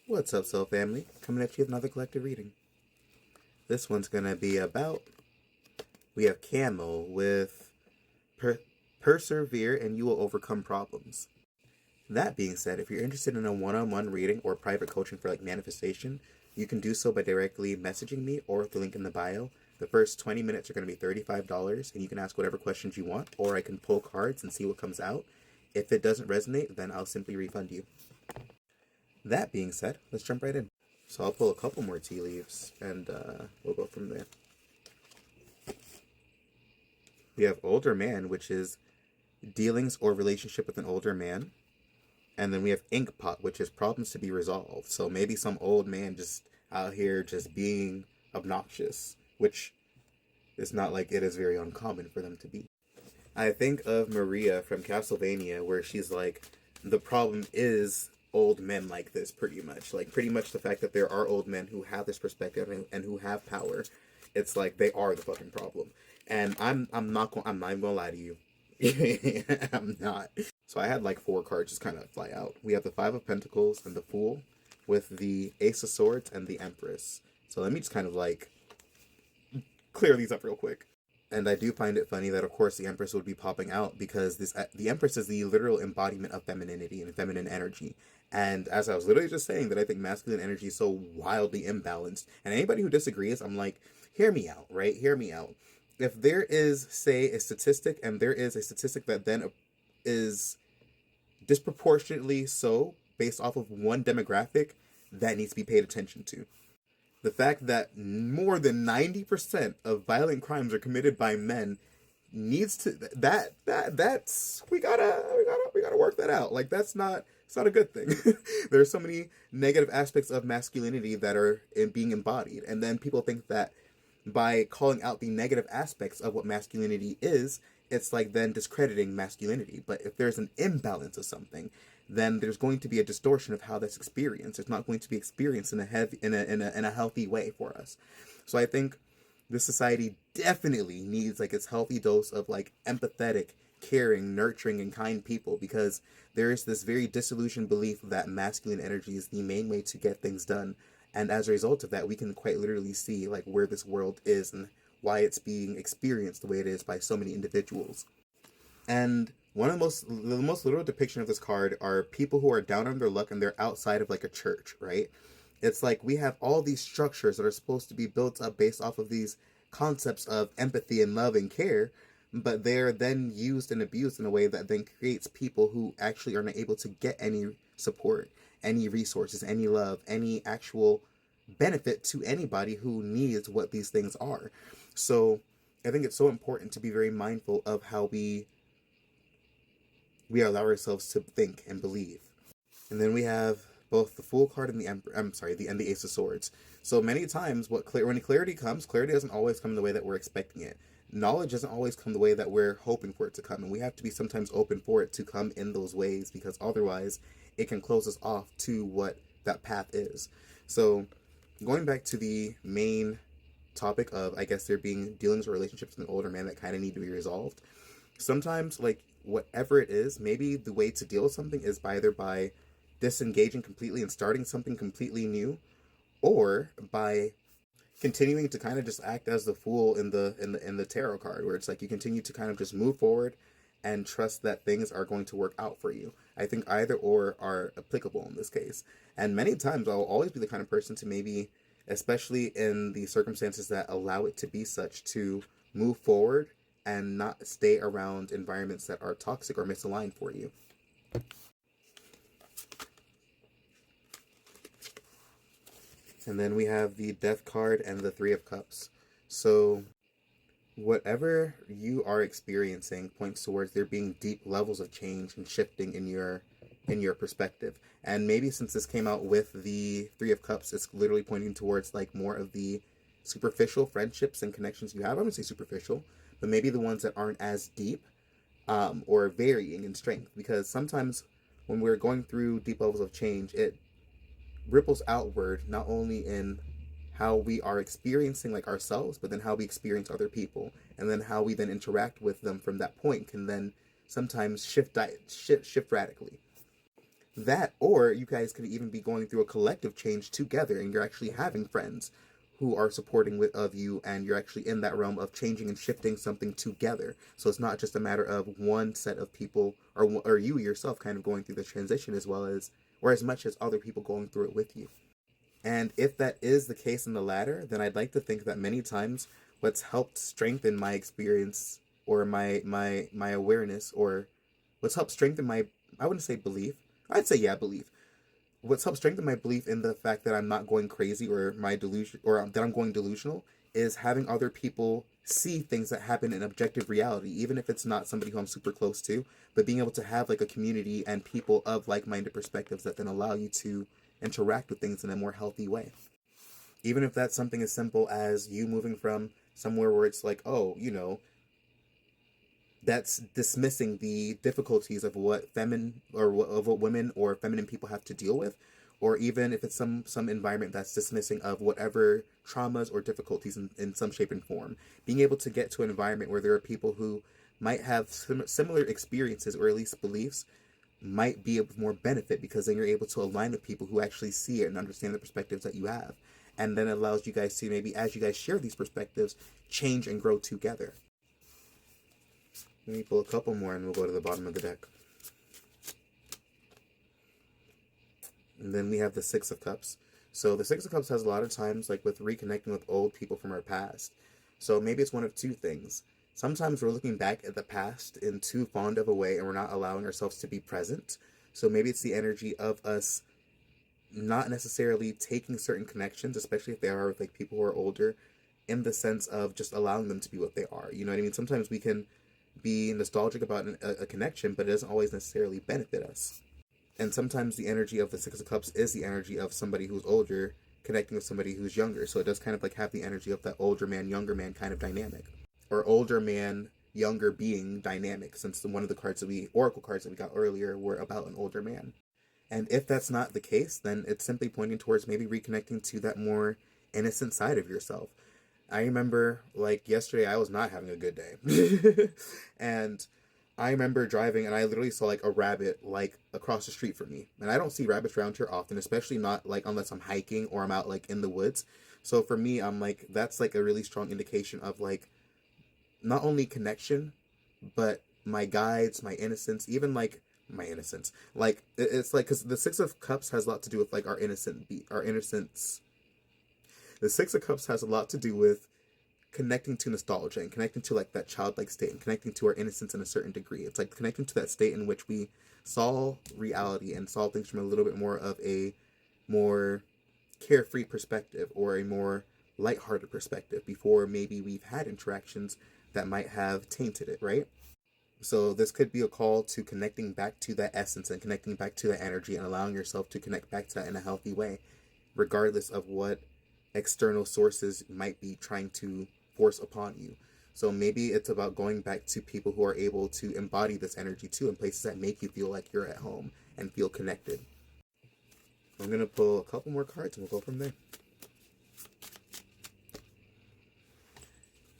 What's up, Soul Family? Coming at you with another collective reading. This one's gonna be about. We have Camel with Persevere and you will overcome problems. That being said, if you're interested in a one-on-one reading or private coaching for like manifestation, you can do so by directly messaging me or the link in the bio. The first 20 minutes are going to be $35, and you can ask whatever questions you want, or I can pull cards and see what comes out. If it doesn't resonate, then I'll simply refund you. That being said, let's jump right in. So I'll pull a couple more tea leaves, and we'll go from there. We have Older Man, which is dealings or relationship with an older man. And then we have Ink Pot, which is problems to be resolved. So maybe some old man just out here just being obnoxious, which is not like it is very uncommon for them to be. I think of Maria from Castlevania, where she's like, the problem is old men like this, pretty much. Like, pretty much the fact that there are old men who have this perspective and who have power. It's like they are the fucking problem. And I'm not even gonna lie to you. I'm not. So I had like 4 cards just kind of fly out. We have the 5 of Pentacles and the Fool with the Ace of Swords and the Empress. So let me just kind of like clear these up real quick. And I do find it funny that, of course, the Empress would be popping out because the Empress is the literal embodiment of femininity and feminine energy. And as I was literally just saying that I think masculine energy is so wildly imbalanced. And anybody who disagrees, I'm like, hear me out, right? Hear me out. If there is, say, a statistic, and there is a statistic that then is disproportionately so based off of one demographic, that needs to be paid attention to. The fact that more than 90% of violent crimes are committed by men needs to that's we gotta work that out. Like it's not a good thing. There's so many negative aspects of masculinity that are being embodied, and then people think that by calling out the negative aspects of what masculinity is, it's like then discrediting masculinity. But if there's an imbalance of something, then there's going to be a distortion of how that's experienced. It's not going to be experienced in a healthy way for us. So I think this society definitely needs like its healthy dose of like empathetic, caring, nurturing, and kind people, because there is this very disillusioned belief that masculine energy is the main way to get things done. And as a result of that, we can quite literally see like where this world is and why it's being experienced the way it is by so many individuals. And one of the most literal depiction of this card are people who are down on their luck and they're outside of like a church, right? It's like we have all these structures that are supposed to be built up based off of these concepts of empathy and love and care, but they're then used and abused in a way that then creates people who actually are not able to get any support, any resources, any love, any actual benefit to anybody who needs what these things are. So I think it's so important to be very mindful of how we allow ourselves to think and believe. And then we have both the Fool card and the Ace of Swords. So many times when clarity comes, clarity doesn't always come the way that we're expecting it. Knowledge doesn't always come the way that we're hoping for it to come, and we have to be sometimes open for it to come in those ways, because otherwise it can close us off to what that path is. So going back to the main topic of, I guess, there being dealings or relationships with an older man that kind of need to be resolved. Sometimes, like, whatever it is, maybe the way to deal with something is either by disengaging completely and starting something completely new, or by continuing to kind of just act as the fool in the tarot card, where it's like you continue to kind of just move forward and trust that things are going to work out for you. I think either or are applicable in this case. And many times I'll always be the kind of person to maybe, especially in the circumstances that allow it to be such, to move forward and not stay around environments that are toxic or misaligned for you. And then we have the Death card and the Three of Cups. So whatever you are experiencing points towards there being deep levels of change and shifting in your perspective. And maybe since this came out with the Three of Cups, it's literally pointing towards like more of the superficial friendships and connections you have. I wouldn't say superficial, but maybe the ones that aren't as deep or varying in strength. Because sometimes when we're going through deep levels of change, it ripples outward, not only in how we are experiencing like ourselves, but then how we experience other people, and then how we then interact with them from that point can then sometimes shift radically. That, or you guys could even be going through a collective change together, and you're actually having friends who are supporting of you, and you're actually in that realm of changing and shifting something together. So it's not just a matter of one set of people, or you yourself kind of going through the transition, as well as, or as much as other people going through it with you. And if that is the case in the latter, then I'd like to think that many times what's helped strengthen my experience, or my awareness, or what's helped strengthen my, I wouldn't say belief, I'd say, yeah, belief. What's helped strengthen my belief in the fact that I'm not going crazy, or my delusion, or that I'm going delusional, is having other people see things that happen in objective reality, even if it's not somebody who I'm super close to, but being able to have like a community and people of like-minded perspectives that then allow you to interact with things in a more healthy way. Even if that's something as simple as you moving from somewhere where it's like, oh, that's dismissing the difficulties of what feminine, or of what women or feminine people have to deal with, or even if it's some environment that's dismissing of whatever traumas or difficulties in some shape and form, being able to get to an environment where there are people who might have similar experiences, or at least beliefs, might be of more benefit, because then you're able to align with people who actually see it and understand the perspectives that you have, and then it allows you guys to, maybe as you guys share these perspectives, change and grow together. Let me pull a couple more and we'll go to the bottom of the deck. And then we have the Six of Cups. So the Six of Cups has a lot of times, like with reconnecting with old people from our past. So maybe it's one of two things. Sometimes we're looking back at the past in too fond of a way, and we're not allowing ourselves to be present. So maybe it's the energy of us not necessarily taking certain connections, especially if they are with like people who are older, in the sense of just allowing them to be what they are. You know what I mean? Sometimes we can be nostalgic about a connection, but it doesn't always necessarily benefit us. And sometimes the energy of the Six of Cups is the energy of somebody who's older connecting with somebody who's younger. So it does kind of like have the energy of that older man, younger man kind of dynamic. Or older man, younger being dynamic, since one of the cards that oracle cards that we got earlier were about an older man. And if that's not the case, then it's simply pointing towards maybe reconnecting to that more innocent side of yourself. I remember, like, yesterday I was not having a good day. And I remember driving, and I literally saw, like, a rabbit, like, across the street from me. And I don't see rabbits around here often, especially not, like, unless I'm hiking or I'm out, like, in the woods. So for me, I'm like, that's, like, a really strong indication of, like, not only connection, but my guides, my innocence, even, like, my innocence. Like, it's like, because the Six of Cups has a lot to do with, like, our innocence. The Six of Cups has a lot to do with connecting to nostalgia, and connecting to like that childlike state, and connecting to our innocence in a certain degree. It's like connecting to that state in which we saw reality and saw things from a little bit more of a more carefree perspective, or a more lighthearted perspective, before maybe we've had interactions that might have tainted it, right? So this could be a call to connecting back to that essence, and connecting back to that energy, and allowing yourself to connect back to that in a healthy way, regardless of what external sources might be trying to force upon you. So maybe it's about going back to people who are able to embody this energy too, in places that make you feel like you're at home and feel connected. I'm going to pull a couple more cards and we'll go from there.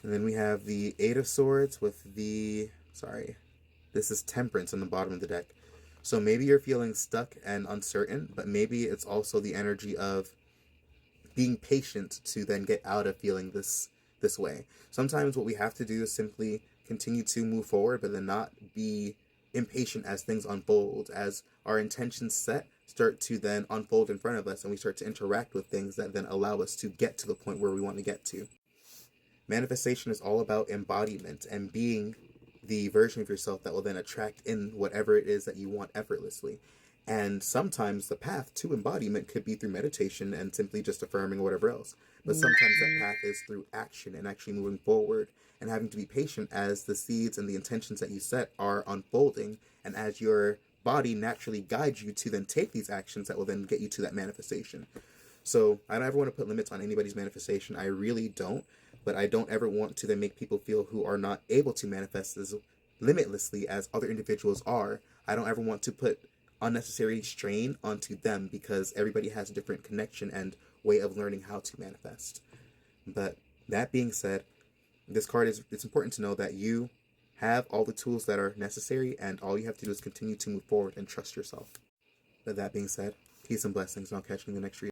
And then we have the Eight of Swords with this is Temperance on the bottom of the deck. So maybe you're feeling stuck and uncertain, but maybe it's also the energy of being patient to then get out of feeling this way. Sometimes what we have to do is simply continue to move forward, but then not be impatient as things unfold, as our intentions set start to then unfold in front of us, and we start to interact with things that then allow us to get to the point where we want to get to. Manifestation is all about embodiment and being the version of yourself that will then attract in whatever it is that you want effortlessly. And sometimes the path to embodiment could be through meditation and simply just affirming or whatever else. But sometimes that path is through action and actually moving forward, and having to be patient as the seeds and the intentions that you set are unfolding, and as your body naturally guides you to then take these actions that will then get you to that manifestation. So I don't ever want to put limits on anybody's manifestation. I really don't. But I don't ever want to then make people feel who are not able to manifest as limitlessly as other individuals are. I don't ever want to put unnecessary strain onto them, because everybody has a different connection and way of learning how to manifest. But that being said, this card it's important to know that you have all the tools that are necessary, and all you have to do is continue to move forward and trust yourself. But that being said, peace and blessings, and I'll catch you in the next read.